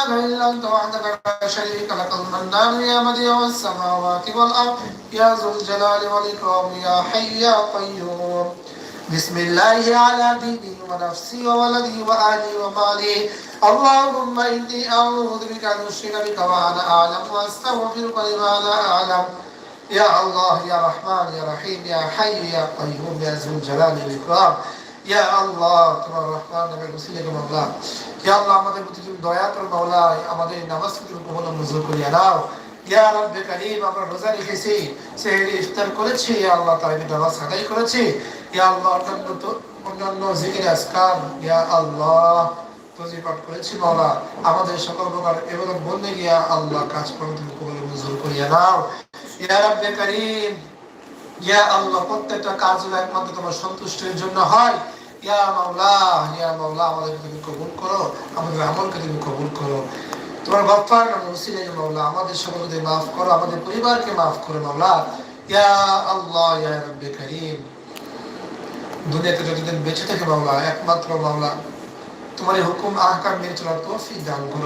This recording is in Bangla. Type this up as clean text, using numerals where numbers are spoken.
إله إلا أنت وحدك لا شريك لك المنان يا بديع السماوات والأرض يا ذو الجلال والإكرام يا حي يا قيوم بسم الله على ديني ونفسي وولدي وأهلي ومالي اللهم إني أعوذ بك أن أشرك بك وأنا أعلم وأستغفرك لما لا أعلم يا الله يا رحمن يا رحيم يا حي يا قيوم يا ذو الجلال والإكرام يا الله তোমার রহমান নামের ওসিলায় মাওলা ইয়া আল্লাহ আমাদের প্রতি তুমি দয়া করো মাওলা আমাদের নামাজকে তুমি কবুল মঞ্জুর করিয়া নাও ইয়া রব্বে কারীম আমরা রোজা রেখেছি সেহরি ইফতার করেছি ইয়া আল্লাহ তাআলা নামাজ আদায় করেছি ইয়া আল্লাহ অন্যান্য জিকির আজকার ইয়া আল্লাহ তজি পাঠ করেছি মাওলা আমাদের সকল প্রকার ইবাদত বন্দেগী ইয়া আল্লাহ কাজ করে তুমি কবুল মঞ্জুর করিয়া নাও ইয়া রব্বে কারীম ইয়া আল্লাহ প্রত্যেকটা কাজ একমাত্র তোমার সন্তুষ্টির জন্য হয় ইয়া মাওলা আমাদেরকে তুমি কবুল করো আমাদের আমলকে তুমি কবুল করো তোমার গফফার নামে ওসিলায় মাওলা আমাদের সকলকে মাফ করো আমাদের পরিবারকে মাফ করো মাওলা ইয়া আল্লাহ ইয়া রব্বে কারীম দুনিয়াতে যতদিন বেঁচে থাকে মাওলা একমাত্র মাওলা তোমার হুকুম আহকাম মেনে চলার তৌফিক দান করো